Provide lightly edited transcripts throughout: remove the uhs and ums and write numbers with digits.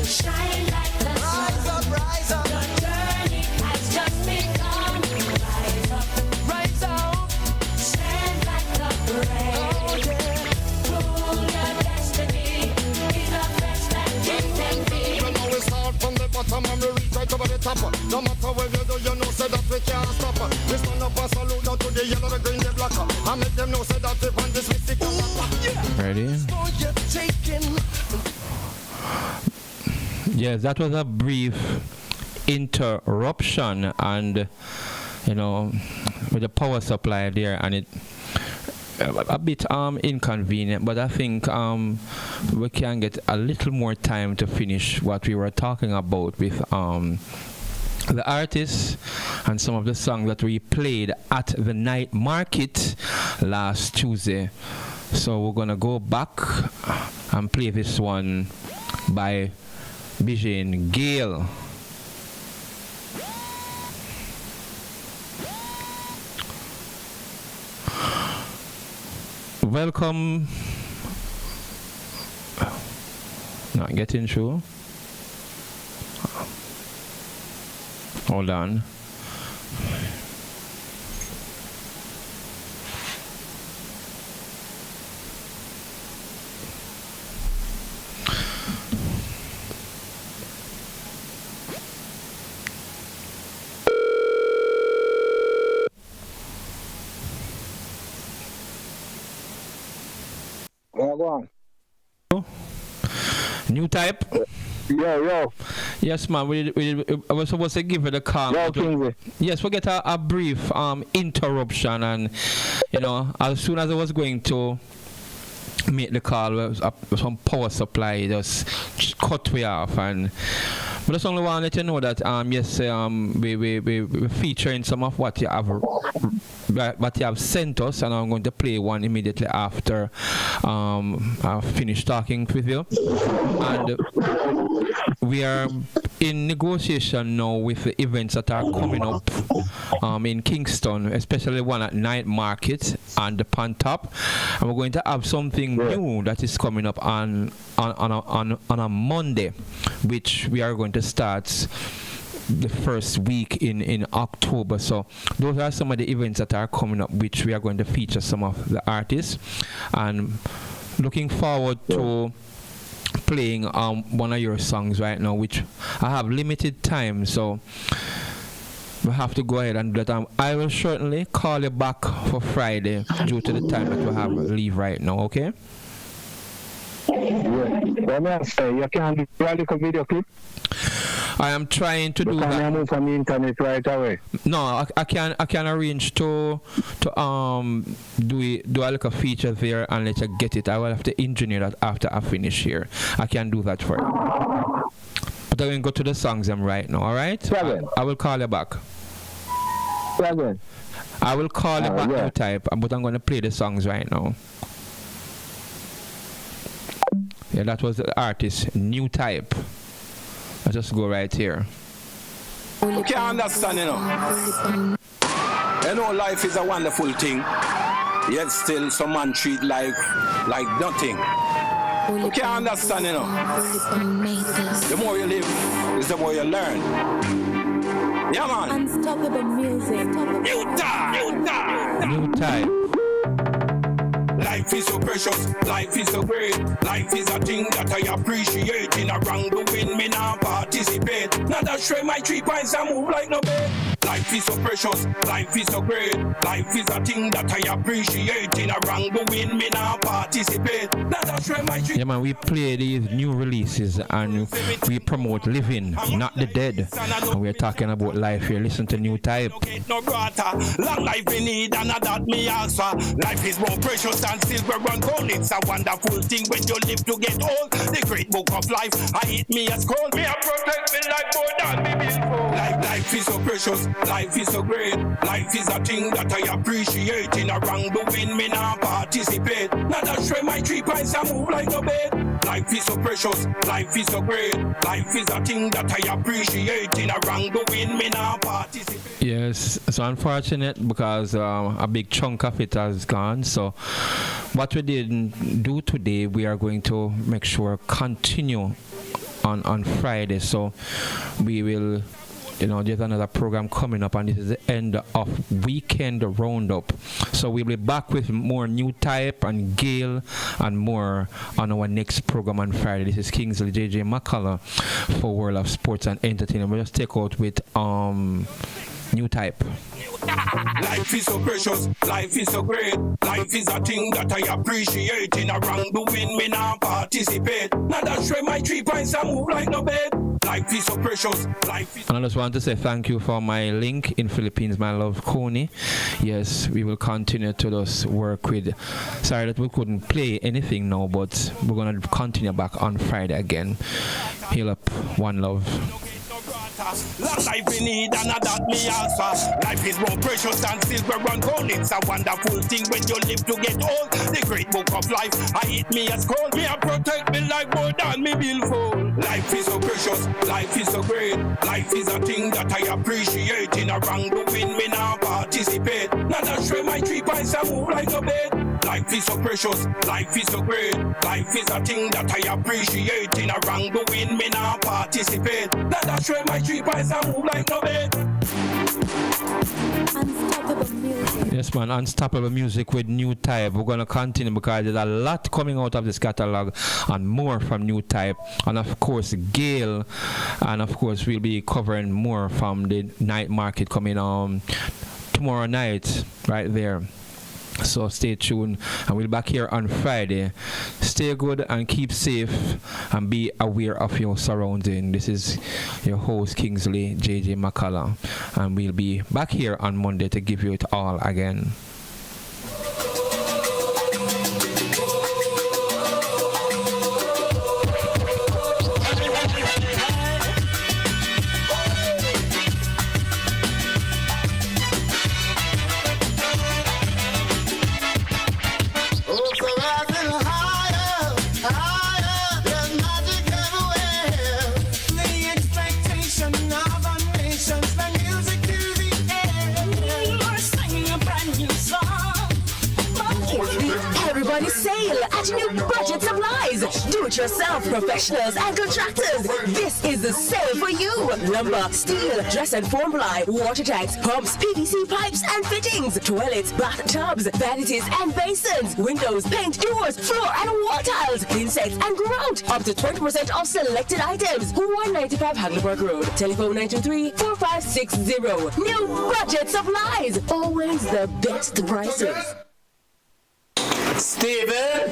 Shine like the sun. Rise up. Your journey has just begun. Rise up. Stand like the brave. Rule your destiny. Be the best that you can be. You know we start from the bottom and we reach right over the top. No matter what you do, you know say that we can't stop. We stand up and salute down to the yellow, the green, the black. And make them know say that we want this mystic. Ready? Yes, that was a brief interruption, and you know, with the power supply there, and it a bit inconvenient, but I think we can get a little more time to finish what we were talking about with the artists and some of the songs that we played at the night market last Tuesday. So we're gonna go back and play this one by Bijane Gale. Welcome. Not getting through. Hold on. Go on. New type. Yo. Yes, man. I was supposed to give it a call. Yo, yes, we get a brief interruption, and you know, as soon as I was going to make the call, some power supply just cut me off, and but I just only want to let you know that yes, we featuring some of what you have sent us, and I'm going to play one immediately after I finish talking with you. And we are in negotiation now with the events that are coming up in Kingston, especially one at Night Market and the Pan Top, and we're going to have something new that is coming up on a Monday, which we are going to start the first week in October. So those are some of the events that are coming up, which we are going to feature some of the artists, and looking forward to playing one of your songs right now, which I have limited time, so we have to go ahead and do that. I will certainly call you back for Friday due to the time that we have leave right now, okay? Let me say, you can do a little video clip? I am trying to do that. Can you move from the internet right away? No, I can arrange to do a little feature there and let you get it. I will have to engineer that after I finish here. I can do that for you. But I'm going to go to the songs right now, alright? I will call you back. I will call you back, New Type, but I'm going to play the songs right now. Yeah, that was the artist, New Type. I'll just go right here. You can't understand, you know. You know, life is a wonderful thing, yet still some man treat life like nothing. You can't understand, you know. The more you live, is the more you learn. Yeah, man. Unstoppable music. New Type. New Type. Life is so precious, life is so great. Life is a thing that I appreciate. In a wrong doing, me now participate. Not that shred my 3 points and move like no bed. Life is so precious, life is so great. Life is a thing that I appreciate. In a wrong doing, me now participate. Not that shred my 3. Yeah, man, we play these new releases and we promote living, not the dead. And we're talking about life here. Listen to New Type. No brother, long life we need and that me answer. Life is more precious than silver and gold. It's a wonderful thing when you live to get old. The great book of life, I eat me as cold. Me a protect me like more than me before. Life is so precious, life is so great. Life is a thing that I appreciate. In a wrong doing, me now participate. Not that shred my 3 points and move like no bed. Life is so precious, life is so great. Life is a thing that I appreciate. In a wrong doing, me now participate. Yes, it's unfortunate because a big chunk of it has gone. So what we didn't do today, we are going to make sure continue on Friday. So we will, there's another program coming up, and this is the end of weekend roundup. So we'll be back with more New Type and Gale and more on our next program on Friday. This is Kingsley JJ McCullough for World of Sports and Entertainment. We'll just take out with New Type. Life is so precious, life is so great. Life is a thing that I appreciate. In a wrongdoing, me not participate. Now that's why my 3 points I move like no bed. Life is so precious, life is. And I just want to say thank you for my link in Philippines, my love Coney. Yes, we will continue to just work with. Sorry that we couldn't play anything now, but we're gonna continue back on Friday again. Heal up, one love. Life we need and that me answer. Life is more precious than silver and gold. It's a wonderful thing when you live to get old. The great book of life, I eat me as cold. Me I protect me like more than me billfold. Life is so precious, life is so great. Life is a thing that I appreciate. In a wrongdoing, me now participate. Now that's why my 3 points I move like a bed. Life is so precious, life is so great. Life is a thing that I appreciate. In a wrongdoing, me now participate. Now that's why my 3 points I move like no bed. Unstoppable music. Yes, man, Unstoppable Music with New Type. We're going to continue because there's a lot coming out of this catalog and more from New Type. And of course, Gale. And of course, we'll be covering more from the night market coming tomorrow night, right there. So stay tuned, and we'll be back here on Friday. Stay good and keep safe and be aware of your surrounding. This is your host Kingsley JJ McCullough, and we'll be back here on Monday to give you it all again. At New Budget Supplies. Do-it-yourself professionals and contractors. This is the sale for you. Lumber, steel, dress and form ply, water tanks, pumps, PVC pipes and fittings, toilets, bathtubs, vanities and basins, windows, paint, doors, floor and wall tiles, insects and grout. Up to 20% off selected items. 195 Hagleyburg Road. Telephone 923-4560. New Budget Supplies. Always the best prices. Steven!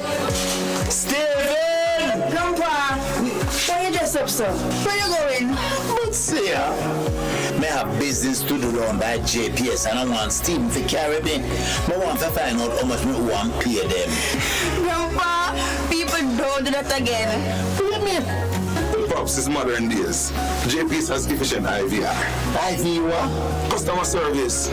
Grandpa! Why you dressed up, sir? Where you going? But see ya. Me have business to do down by JPS and I want Steven to carry me. I want to find out how much me want to pay them. Grandpa, people don't do that again. What do you mean? Pops is modern days. JPS has efficient IVR. IVR? Customer service.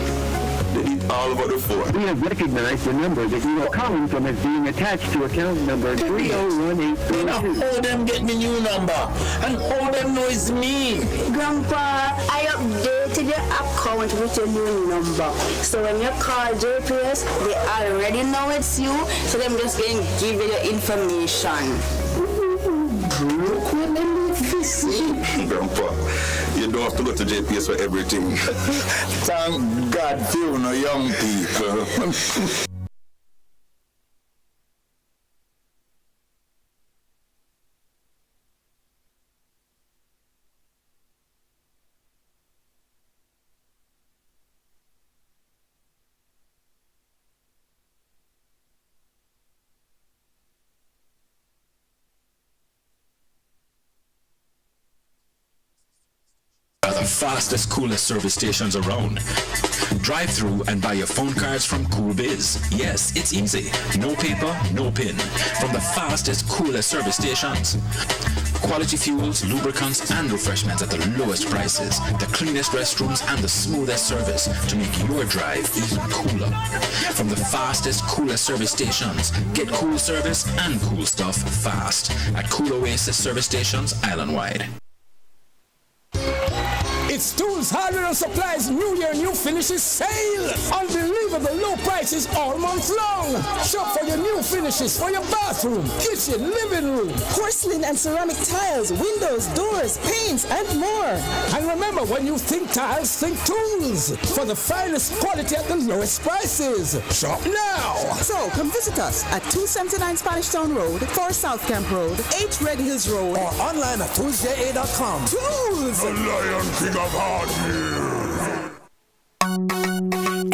They need all over the phone. We have recognized the number that you are calling from as being attached to account number 301832. Now, how them get me new number? And how them know it's me? Grandpa, I updated your account with your new number. So when you call JPS, they already know it's you, so them just going to give you your information. Look what them make this. Grandpa, you don't have to go to JPS for everything. Thank God for you, no young people. The fastest, coolest service stations around. Drive through and buy your phone cards from Cool Biz. Yes, it's easy. No paper, no pin. From the fastest, coolest service stations. Quality fuels, lubricants, and refreshments at the lowest prices. The cleanest restrooms and the smoothest service to make your drive even cooler. From the fastest, coolest service stations. Get cool service and cool stuff fast at Cool Oasis service stations island-wide. It's Tools Hardware and Supplies New Year New Finishes Sale. Unbelievable unbelievable low prices all month long. Shop for your new finishes for your bathroom, kitchen, living room. Porcelain and ceramic tiles, windows, doors, paints, and more. And remember, when you think tiles, think tools. For the finest quality at the lowest prices. Shop now. So come visit us at 279 Spanish Town Road, 4 South Camp Road, 8 Red Hills Road, or online at toolsja.com. Tools! The Lion King of Hardware.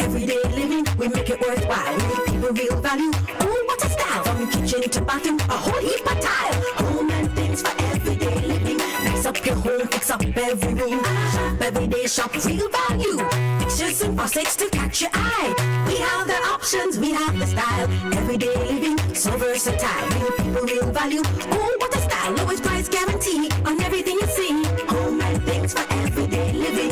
Everyday living, we make it worthwhile. We give people real value. Oh, what a style! From kitchen to bathroom, a whole heap of tile. Home and things for everyday living. Nice up your home, fix up every room. Shop every day, shop real value. Fixtures and faucets to catch your eye. We have the options, we have the style. Everyday living, so versatile. Real people, real value. Oh, what a style! Lowest price guarantee on everything you see. Home and things for everyday living.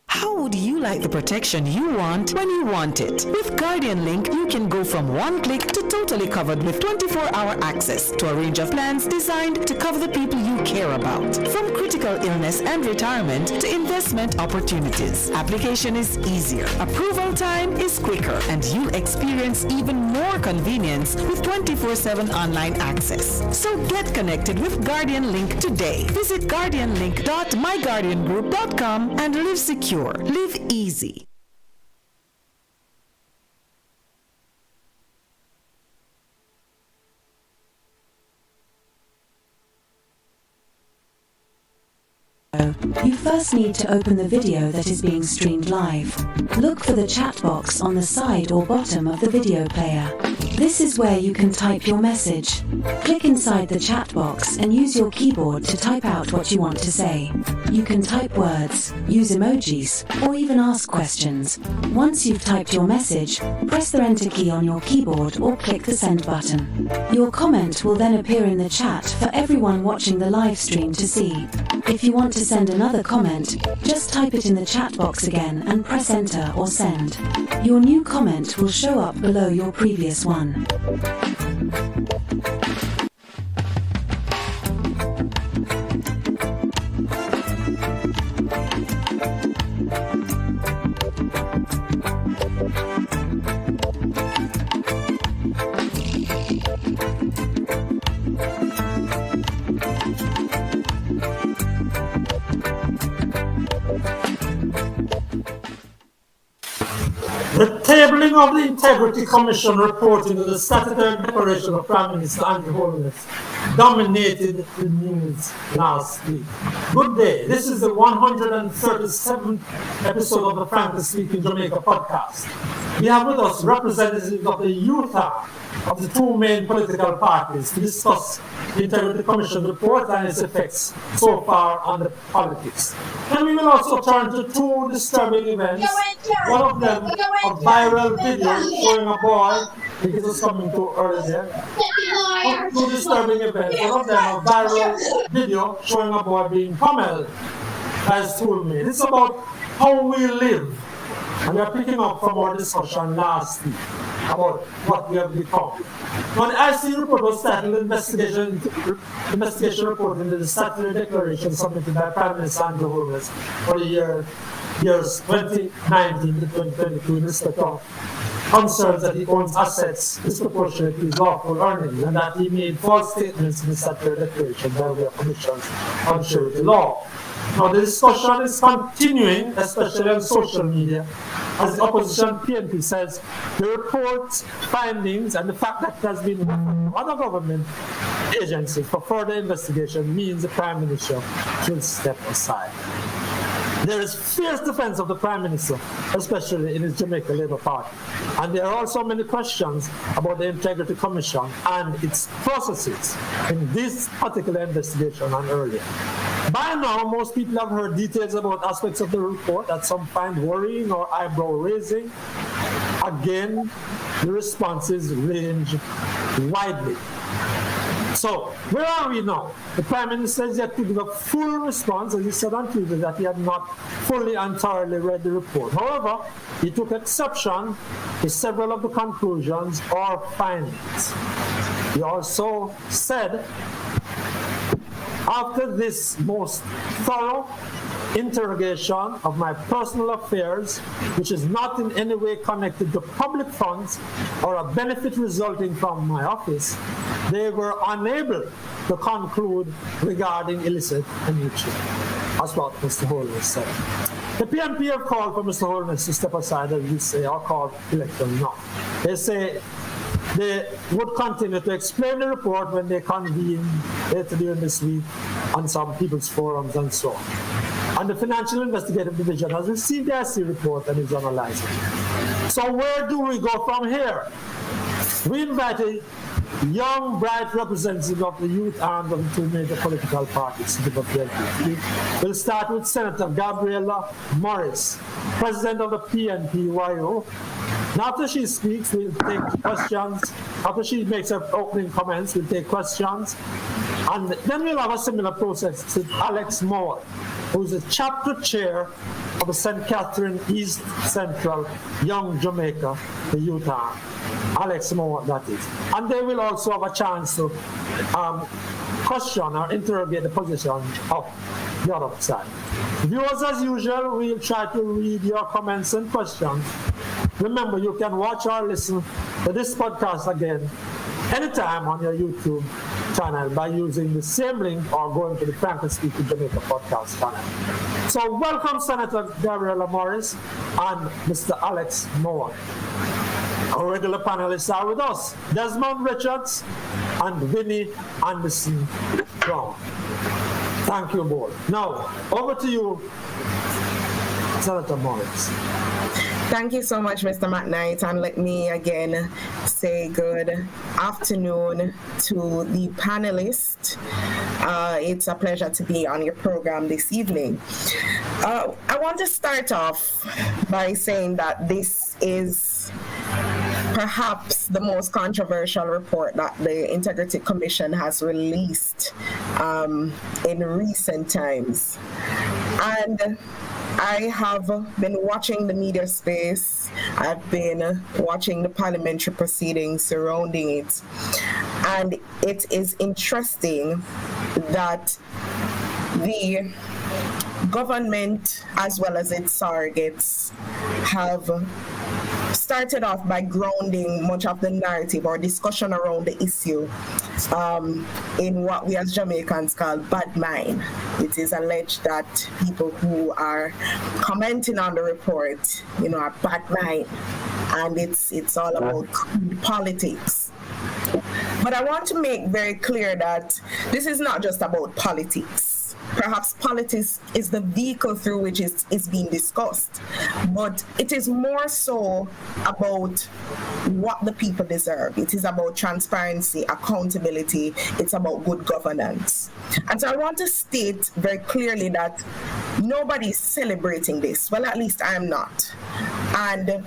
How would you like the protection you want when you want it? With Guardian Link, you can go from one click to totally covered with 24-hour access to a range of plans designed to cover the people you care about. From critical illness and retirement to investment opportunities. Application is easier. Approval time is quicker, and you'll experience even more convenience with 24/7 online access. So get connected with Guardian Link today. Visit guardianlink.myguardiangroup.com and live secure. Live easy. You first need to open the video that is being streamed live. Look for the chat box on the side or bottom of the video player. This is where you can type your message. Click inside the chat box and use your keyboard to type out what you want to say. You can type words, use emojis, or even ask questions. Once you've typed your message, press the enter key on your keyboard or click the send button. Your comment will then appear in the chat for everyone watching the live stream to see. If you want to send another comment, just type it in the chat box again and press enter or send. Your new comment will show up below your previous one. The tabling of the Integrity Commission report into the statutory declaration of Prime Minister Andrew Holness dominated the news last week. Good day. This is the 137th episode of the Frankly Speaking Jamaica podcast. We have with us representatives of the youth of the two main political parties to discuss the Integrity Commission report and its effects so far on the politics. And we will also turn to two disturbing events. One of them, a viral video showing a boy, I think it was coming to earlier there. Two disturbing events. One of them, a viral video showing a boy being pummeled by his schoolmate. It's about how we live. And we are picking up from our discussion last week about what we have become. Now, the IC report was titled Investigation Report into the Statutory Declaration submitted by Prime Minister Andrew Holness for the years 2019 to 2022 in respect of concerns that he owns assets disproportionate to his lawful earnings and that he made false statements in the statutory declaration by way of commissions on surety law. Now, the discussion is continuing, especially on social media, as the opposition PNP says the report's findings and the fact that it has been other government agencies for further investigation means the Prime Minister should step aside. There is fierce defense of the Prime Minister, especially in his Jamaica Labour Party. And there are also many questions about the Integrity Commission and its processes in this particular investigation and earlier. By now, most people have heard details about aspects of the report that some find worrying or eyebrow-raising. Again, the responses range widely. So, where are we now? The Prime Minister is yet to give a full response, as he said on Tuesday that he had not fully and thoroughly read the report. However, he took exception to several of the conclusions or findings. He also said, after this most thorough interrogation of my personal affairs, which is not in any way connected to public funds or a benefit resulting from my office, they were unable to conclude regarding illicit enrichment. That's what Mr. Holness said. The PNP have called for Mr. Holness to step aside, as we say, or called election now. They say they would continue to explain the report when they convene later during this week on some people's forums and so on. And the Financial Investigative Division has received the SC report and is analyzing it. So where do we go from here? We invited young, bright representatives of the youth arms of the two major political parties to the PNP. We'll start with Senator Gabriela Morris, President of the PNP-YO. And after she speaks, we'll take questions. After she makes her opening comments, we'll take questions. And then we'll have a similar process with Alex Moore, who's the chapter chair of the St. Catherine East Central Young Jamaica, the youth arm. Alex Moore, that is. And they will also have a chance to question or interrogate the position of the other side. Viewers, as usual, we'll try to read your comments and questions. Remember, you can watch or listen to this podcast again anytime on your YouTube channel by using the same link or going to the Franklin Speaking Jamaica podcast channel. So welcome Senator Gabriela Morris and Mr. Alex Moore. Our regular panelists are with us, Desmond Richards and Vinnie Anderson Brown. Thank you both. Now, over to you, Senator Morris. Thank you so much, Mr. McKnight, and let me again say good afternoon to the panelists. It's a pleasure to be on your program this evening. I want to start off by saying that this is perhaps the most controversial report that the Integrity Commission has released in recent times. And I have been watching the media space. I've been watching the parliamentary proceedings surrounding it. And it is interesting that the government, as well as its surrogates, have started off by grounding much of the narrative or discussion around the issue in what we as Jamaicans call bad mind. It is alleged that people who are commenting on the report, are bad mind, and it's all about politics. But I want to make very clear that this is not just about politics. Perhaps politics is the vehicle through which it is being discussed, but it is more so about what the people deserve. It is about transparency, accountability. It's about good governance. And so I want to state very clearly that nobody is celebrating this. Well, at least I am not. And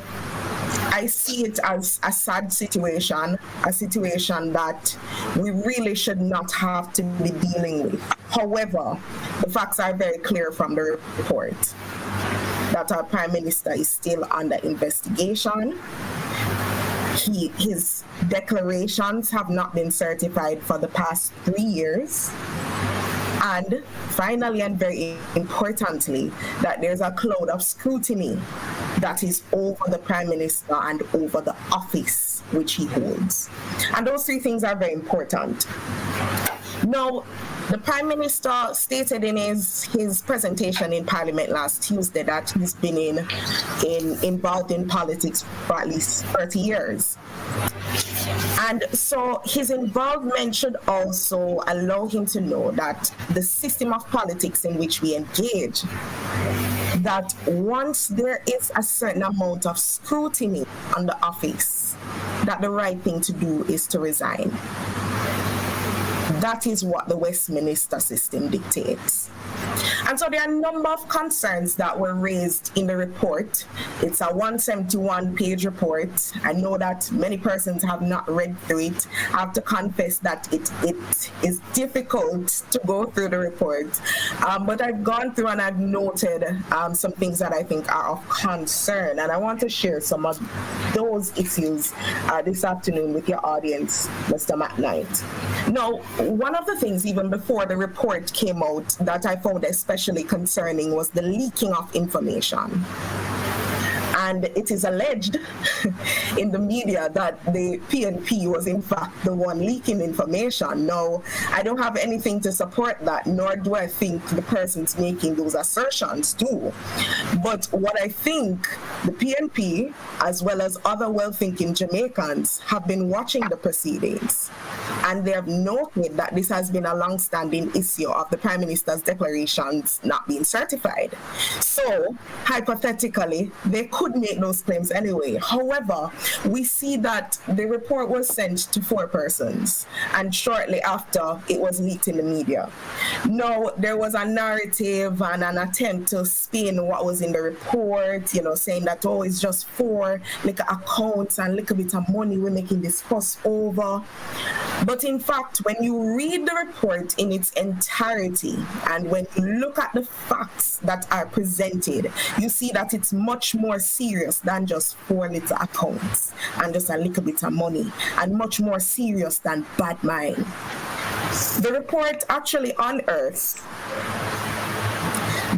I see it as a sad situation, a situation that we really should not have to be dealing with. However, the facts are very clear from the report that our Prime Minister is still under investigation. His declarations have not been certified for the past 3 years. And finally, and very importantly, that there's a cloud of scrutiny that is over the Prime Minister and over the office which he holds. And those three things are very important. Now, the Prime Minister stated in his presentation in Parliament last Tuesday that he's been involved in politics for at least 30 years. And so his involvement should also allow him to know that the system of politics in which we engage, that once there is a certain amount of scrutiny on the office, that the right thing to do is to resign. That is what the Westminster system dictates. And so there are a number of concerns that were raised in the report. It's a 171-page report. I know that many persons have not read through it. I have to confess that it is difficult to go through the report. But I've gone through and I've noted some things that I think are of concern. And I want to share some of those issues this afternoon with your audience, Mr. McKnight. Now, one of the things, even before the report came out, that I found out, especially concerning, was the leaking of information. And it is alleged in the media that the PNP was in fact the one leaking information. Now, I don't have anything to support that, nor do I think the persons making those assertions do. But what I think the PNP, as well as other well-thinking Jamaicans, have been watching the proceedings. And they have noted that this has been a long-standing issue of the Prime Minister's declarations not being certified. So, hypothetically, they could make those claims anyway. However, we see that the report was sent to 4 persons, and shortly after, it was leaked in the media. Now, there was a narrative and an attempt to spin what was in the report, you know, saying that, oh, it's just 4 little accounts and little bit of money we're making this fuss over. But in fact, when you read the report in its entirety and when you look at the facts that are presented, you see that it's much more serious than just 4 little accounts and just a little bit of money, and much more serious than bad mind. The report actually unearths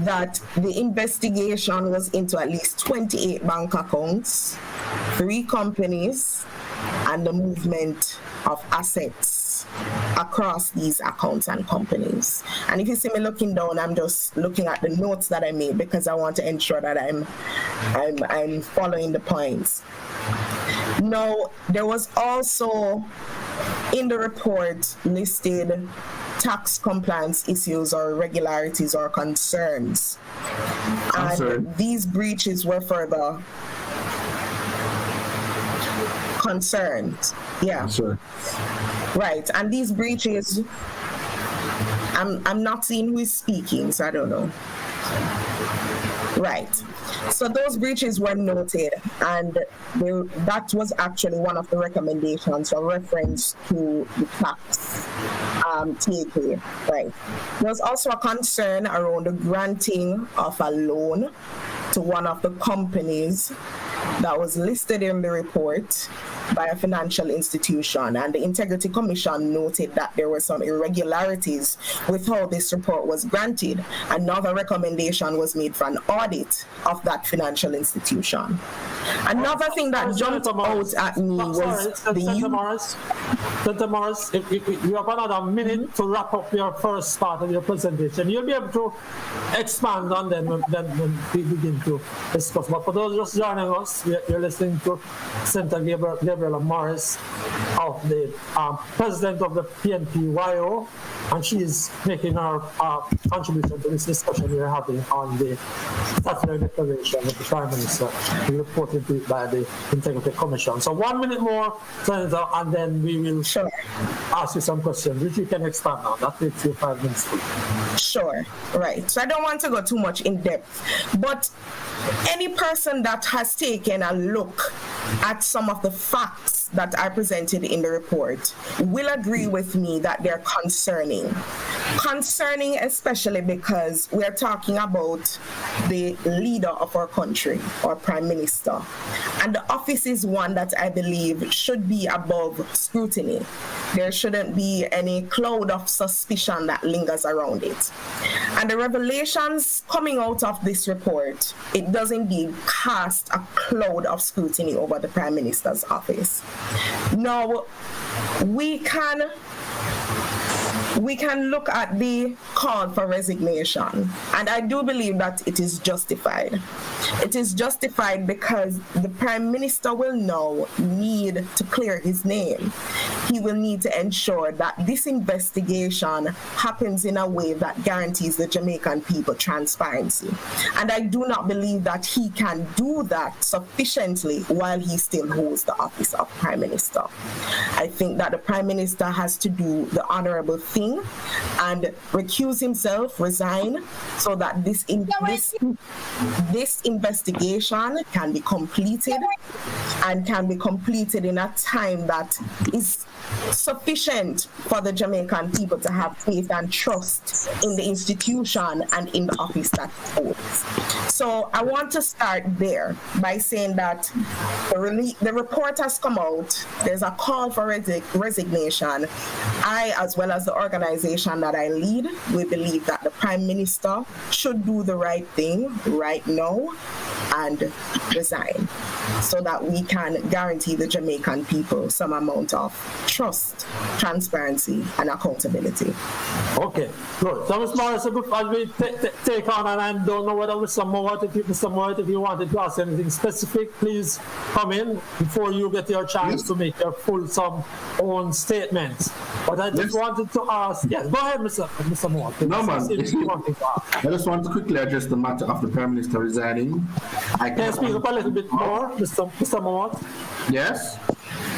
that the investigation was into at least 28 bank accounts, 3 companies, and the movement of assets across these accounts and companies. And if you see me looking down, I'm just looking at the notes that I made because I want to ensure that I'm following the points. Now, there was also in the report listed tax compliance issues or irregularities or concerns. And these breaches were further concerned. Yeah. Right. And these breaches, I'm not seeing who is speaking, so I don't know. Right. So those breaches were noted, and that was actually one of the recommendations or reference to the tax takeaway. Right. There was also a concern around the granting of a loan to one of the companies that was listed in the report by a financial institution, and the Integrity Commission noted that there were some irregularities with how this report was granted. Another recommendation was made for an audit of that financial institution. Another thing that jumped out at me was Senator Morris, if you have another minute to wrap up your first part of your presentation, you'll be able to expand on them when we begin to discuss. But for those just joining us, you're listening to Senator Gabriela Morris, of the president of the PNP-YO, and she is making her contribution to this discussion we're having on the statutory declaration of the Prime Minister, reported to it by the Integrity Commission. So 1 minute more, Senator, and then we will ask you some questions, which you can expand on. That takes you 5 minutes. Sure, right. So I don't want to go too much in depth, but any person that has taken a look at some of the facts that are presented in the report will agree with me that they're concerning. Concerning especially because we're talking about the leader of our country, our Prime Minister. And the office is one that I believe should be above scrutiny. There shouldn't be any cloud of suspicion that lingers around it. And the revelations coming out of this report, it does indeed cast a cloud of scrutiny over the Prime Minister's office. Now, we can look at the call for resignation, and I do believe that it is justified. It is justified because the Prime Minister will now need to clear his name. He will need to ensure that this investigation happens in a way that guarantees the Jamaican people transparency. And I do not believe that he can do that sufficiently while he still holds the office of Prime Minister. I think that the Prime Minister has to do the honorable thing and recuse himself, resign, so that this investigation can be completed and can be completed in a time that is sufficient for the Jamaican people to have faith and trust in the institution and in the office that holds. So I want to start there by saying that the report has come out. There's a call for resignation. I, as well as the organization that I lead, we believe that the Prime Minister should do the right thing right now and resign so that we can guarantee the Jamaican people some amount of trust, transparency, and accountability. Okay, good. So, Mr. Morris, as we take on, and I don't know whether Mr. Mowat, if you wanted to ask anything specific, please come in before you get your chance to make your fulsome own statements. But I just wanted to ask, yes, go ahead, Mr. Mowat. No, man. I just want to quickly address the matter of the Prime Minister resigning. Can you speak up a little bit more, Mr. Mowat? Yes?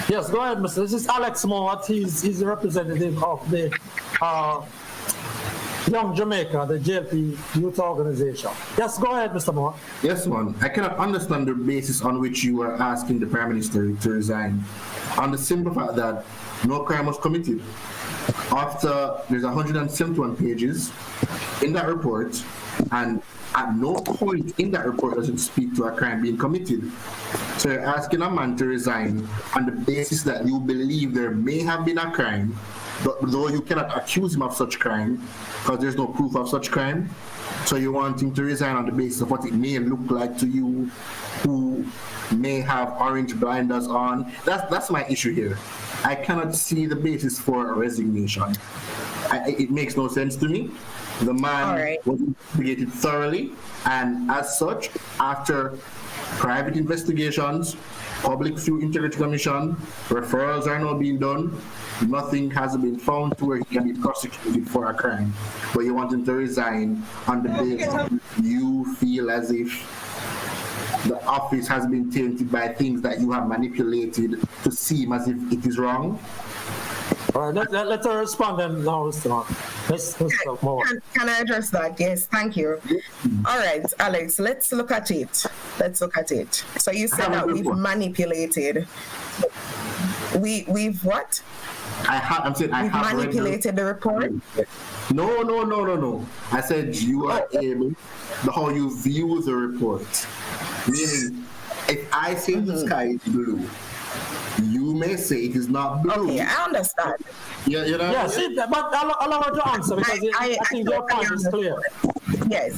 Yes, go ahead, Mr. This is Alex Mowat. He's the representative of the Young Jamaica, the JLP Youth Organization. Yes, go ahead, Mr. Mowat. Yes, man. I cannot understand the basis on which you are asking the Prime Minister to resign on the simple fact that no crime was committed. After there's 171 pages in that report, and at no point in that report does it speak to a crime being committed. So you're asking a man to resign on the basis that you believe there may have been a crime, but though you cannot accuse him of such crime because there's no proof of such crime. So you want him to resign on the basis of what it may look like to you, who may have orange blinders on. That's my issue here. I cannot see the basis for a resignation. It makes no sense to me. The man was investigated thoroughly, and as such, after private investigations, public through integrity commission, referrals are now being done, nothing has been found to where he can be prosecuted for a crime. But you want him to resign on the basis you feel as if the office has been tainted by things that you have manipulated to seem as if it is wrong. All right, let her respond then now, Mr. Can I address that? Yes, thank you. All right, Alex, let's look at it. So you said that we've manipulated. We've what? We've manipulated the report? No. I said you are able, how you view the report. Meaning, if I say the sky is blue, you may say it is not blue. Okay, I understand. Yeah, you know. Yes, but allow her to answer because I think your point is clear. Yes.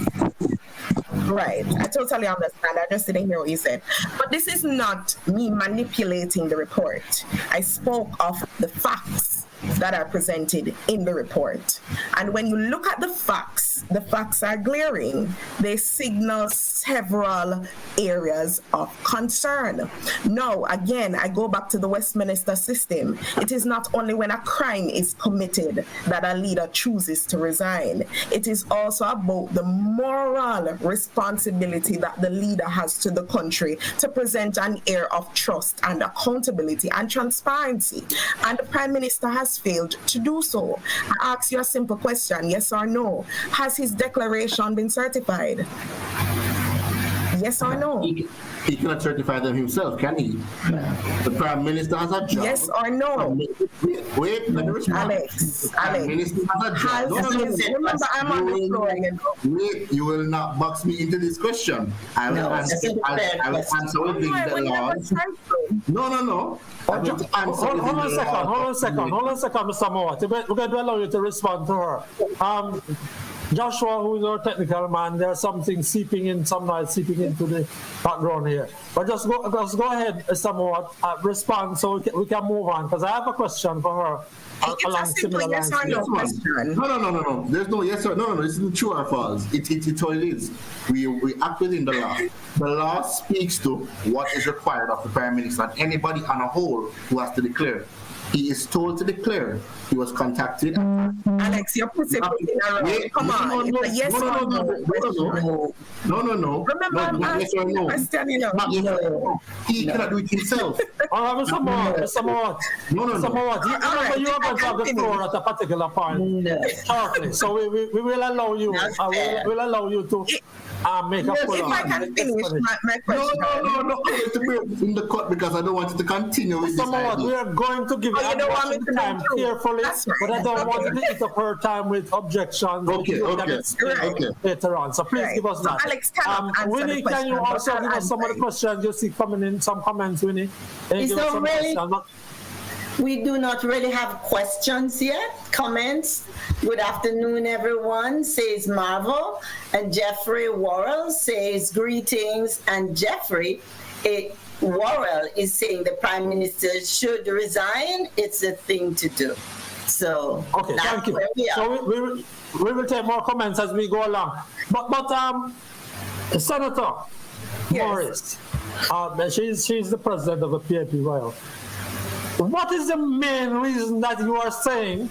Right. I totally understand. I just didn't hear what you said. But this is not me manipulating the report. I spoke of the facts that are presented in the report. And when you look at the facts are glaring. They signal several areas of concern. Now, again, I go back to the Westminster system. It is not only when a crime is committed that a leader chooses to resign. It is also about the moral responsibility that the leader has to the country to present an air of trust and accountability and transparency. And the Prime Minister has failed to do so. I ask you a simple question, yes or no? Has his declaration been certified? Yes or no? He cannot certify them himself, can he? The Prime Minister has a job. Yes or no? Wait, let me respond. Alex. Prime Minister has a job. Remember, I'm on the floor again. Wait, you will not box me into this question. I will answer with the laws. No. Hold on a second, Mr. Mowat. We're going to allow you to respond to her. Joshua, who is our technical man, there's something seeping into the background here. But just go ahead, Mr. Mowat, respond so we can move on, because I have a question for her. Along similar lines. No. There's no yes or no. This isn't true or false. It's all it is. We act within the law. The law speaks to what is required of the Prime Minister and anybody on a whole who has to declare. He is told to declare. He was contacted. Alex, you're putting it Come on. It's a yes or no. No. Remember, I'm asking you a question, you know. He cannot do it himself. Mr. Mowat. No. You are going to have the floor at a particular point. Shortly. So we will allow you. We'll allow you to make a Yes, full If I can finish my question. No. I want to be in the cut because I don't want it to continue with this Somewhat, we idea. are going to give Oh, you don't want me to time go through? carefully, That's right. but I don't want Okay. to eat up her time with objections. Okay. Later on. So please Right. give us So that. Alex cannot answer Winnie, the can question, you but also I'll give us some of the answer. questions you see coming in, some comments, Winnie? Can you It's give us not some really- questions? We do not really have questions yet, comments. Good afternoon, everyone, says Marvel. And Jeffrey Worrell says greetings. And Jeffrey Worrell is saying the Prime Minister should resign. It's a thing to do. So Okay, that's thank you. where we are. So we will take more comments as we go along. But Senator Morris, she's the president of the PAP Royal. What is the main reason that you are saying,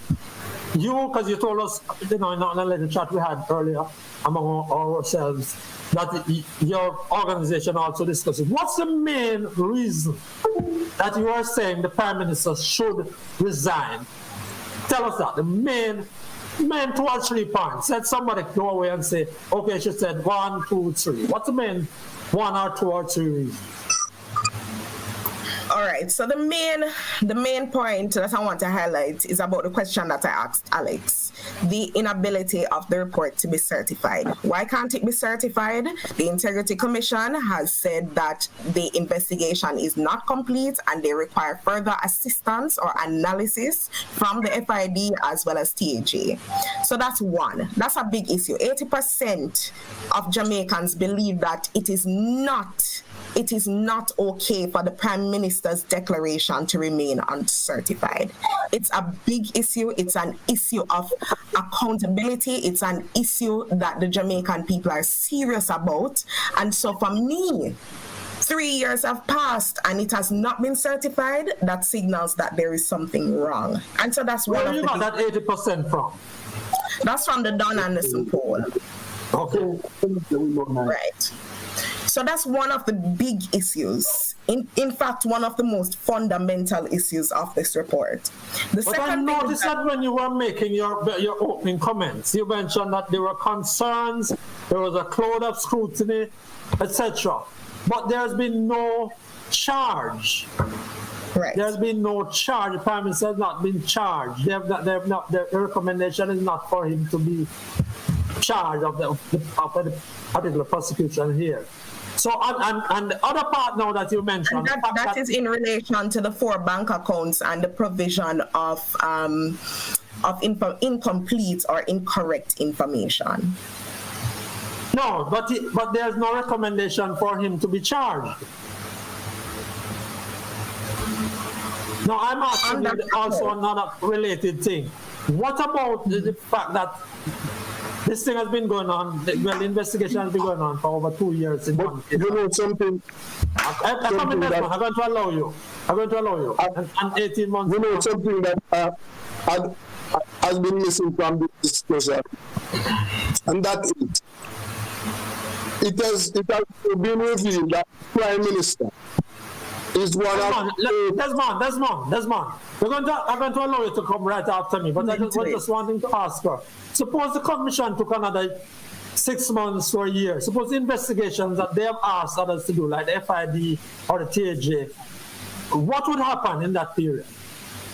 because you told us, in a little chat we had earlier among ourselves, that your organization also discussed it. What's the main reason that you are saying the Prime Minister should resign? Tell us that, the main 2 or 3 points. Let somebody go away and say, okay, she said 1, 2, 3. What's the main 1 or 2 or 3 reasons? All right. So the main point that I want to highlight is about the question that I asked Alex, the inability of the report to be certified. Why can't it be certified? The Integrity Commission has said that the investigation is not complete and they require further assistance or analysis from the FID as well as TAG. So that's one. That's a big issue. 80% of Jamaicans believe that it is not okay for the Prime Minister's declaration to remain uncertified. It's a big issue. It's an issue of accountability. It's an issue that the Jamaican people are serious about. And so for me, 3 years have passed and it has not been certified. That signals that there is something wrong. And so that's one Where of you got that 80% from? That's from the Don Anderson poll. Okay. Right. So that's one of the big issues. In fact, one of the most fundamental issues of this report. But I noticed that when you were making your opening comments, you mentioned that there were concerns, there was a cloud of scrutiny, etc. But there's been no charge. Right. There's been no charge. The Prime Minister has not been charged. The recommendation is not for him to be charged of the particular prosecution here. So, and the other part now that you mentioned, that is in relation to the 4 bank accounts and the provision of incomplete or incorrect information. No, but there's no recommendation for him to be charged. Now, I'm asking you also another related thing. What about the fact that this thing has been going on, the investigation has been going on for over 2 years. You know something? I'm going to allow you. And 18 months. You know something that has been missing from this discussion, and that is, it has been revealed that Prime Minister is one of... Desmond. I'm going to allow you to come right after me, but I just wanting to ask her. Suppose the commission took another 6 months or a year. Suppose the investigations that they have asked others to do, like the FID or the TAJ, what would happen in that period,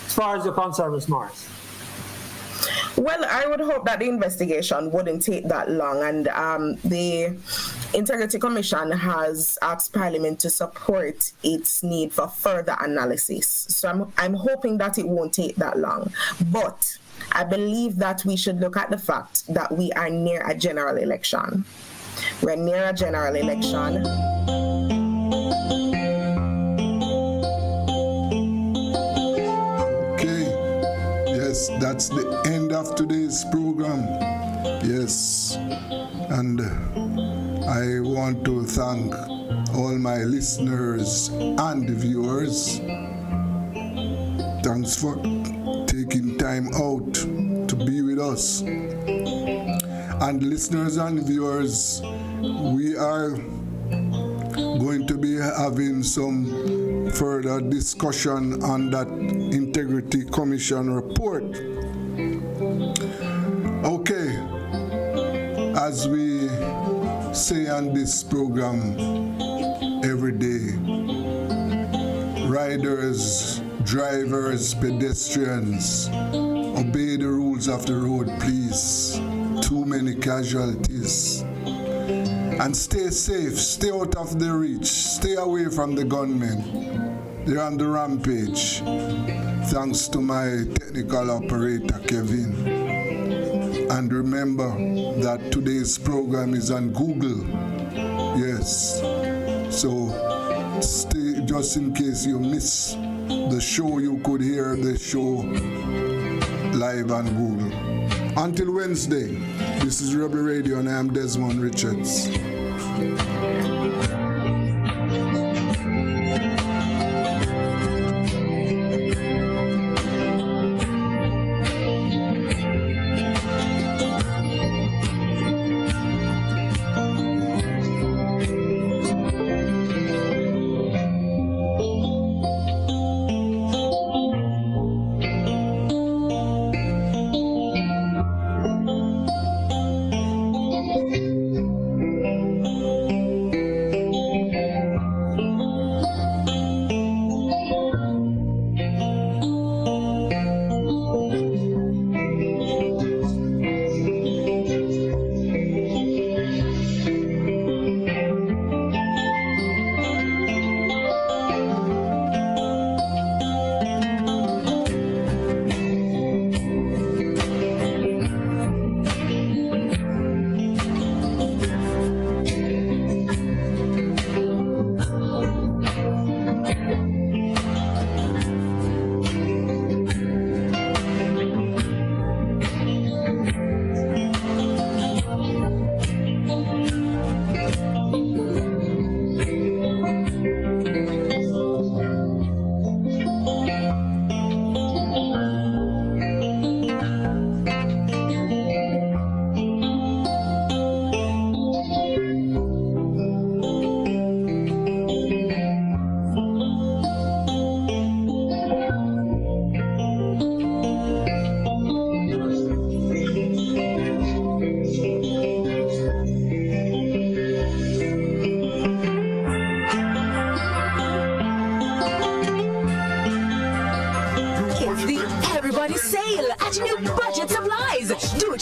as far as you're concerned, Ms. Morris? Well, I would hope that the investigation wouldn't take that long, and the Integrity Commission has asked Parliament to support its need for further analysis. So I'm hoping that it won't take that long. But I believe that we should look at the fact that we are near a general election. We're near a general election. Yes, that's the end of today's program. Yes, and I want to thank all my listeners and viewers. Thanks for taking time out to be with us. And listeners and viewers, we are going to be having some further discussion on that Integrity Commission report. Okay, as we say on this program every day. Riders, drivers, pedestrians, obey the rules of the road, please. Too many casualties. And stay safe, stay out of the reach, stay away from the gunmen. They're on the rampage. Thanks to my technical operator, Kevin. And remember that today's program is on Google. Yes. So stay, just in case you miss the show, you could hear the show live on Google. Until Wednesday, this is Rebel Radio and I am Desmond Richards.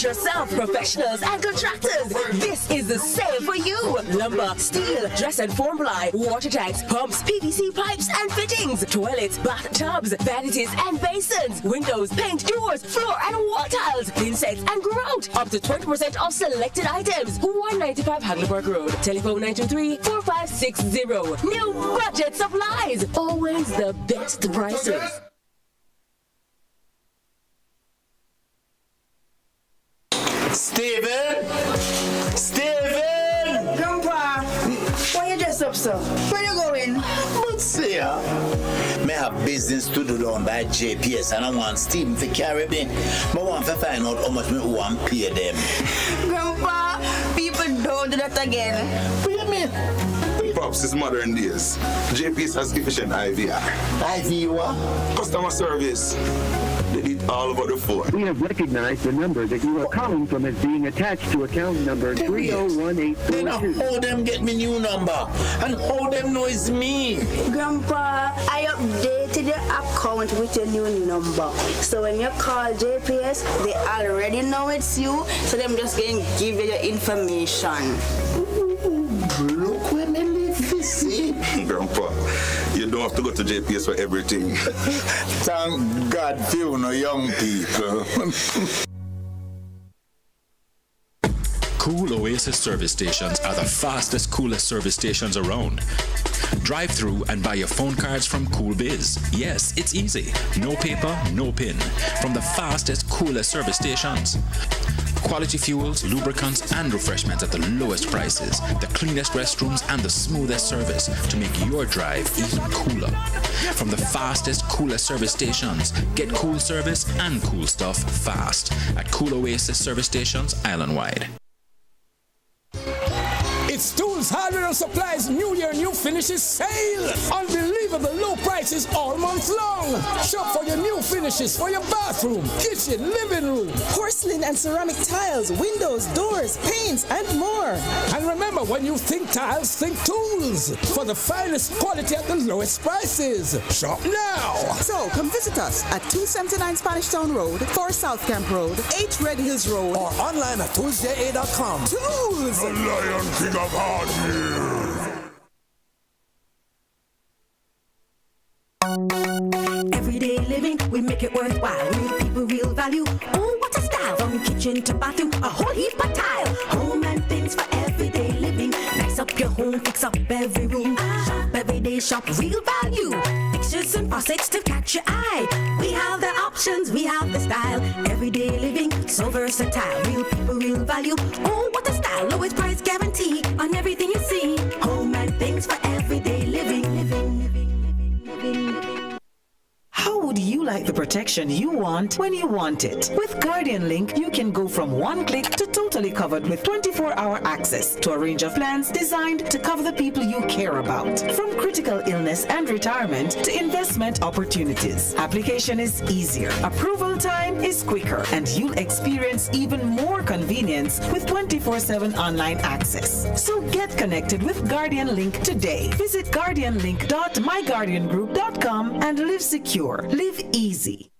Yourself, professionals and contractors. This is the sale for you. Lumber, steel, dress and form ply, water tanks, pumps, PVC pipes and fittings, toilets, bathtubs, vanities and basins, windows, paint, doors, floor and wall tiles, insects and grout. Up to 20% off selected items. 195 Hagleyburg Road. Telephone 923-4560. New budget supplies. Always the best prices. Steven! Grandpa, why you dress up, sir? Where you going? But see, me have business to do down by JPS and I want Stephen to carry me. I want to find out how much me want to pay them. Grandpa, people don't do that again. What do you mean? Pops, it's modern days. JPS has efficient IVR. IVR? Customer service. They did all over the phone. We have recognized the number that you are calling from as being attached to account number 301842. Then how them get me new number? And how them know it's me? Grandpa, I updated your account with your new number. So when you call JPS, they already know it's you. So them just going to give you your information. Look where me live this. Grandpa, you don't have to go to JPS for everything. Thank God for you, no young people. Cool Oasis service stations are the fastest, coolest service stations around. Drive through and buy your phone cards from Cool Biz. Yes, it's easy. No paper, no pin. From the fastest, coolest service stations. Quality fuels, lubricants, and refreshments at the lowest prices, the cleanest restrooms, and the smoothest service to make your drive even cooler. From the fastest, coolest service stations, get cool service and cool stuff fast at Cool Oasis service stations island-wide. It's Tools, Hardware and Supplies New Year, New Finishes sale. Unbelievable unbelievable low prices all month long. Shop for your new finishes for your bathroom, kitchen, living room, porcelain and ceramic tiles, windows, doors, paints, and more. And remember, when you think tiles, think tools for the finest quality at the lowest prices. Shop now. So come visit us at 279 Spanish Town Road, 4 South Camp Road, 8 Red Hills Road, or online at toolsja.com. Tools! The Lion King of Hardware. Everyday living, we make it worthwhile. Real people, real value. Oh, what a style! From kitchen to bathroom, a whole heap of tile. Home and things for everyday living. Nice up your home, fix up every room. Shop every day, shop real value. Fixtures and faucets to catch your eye. We have the options, we have the style. Everyday living, so versatile. Real people, real value. Oh, what a style! Lowest price guarantee on everything you see. Home and things for everyday living. How would you like the protection you want when you want it? With Guardian Link, you can go from one click to totally covered with 24-hour access to a range of plans designed to cover the people you care about. From critical illness and retirement to investment opportunities. Application is easier. Approval time is quicker. And you'll experience even more convenience with 24/7 online access. So get connected with Guardian Link today. Visit guardianlink.myguardiangroup.com and live secure. Live easy.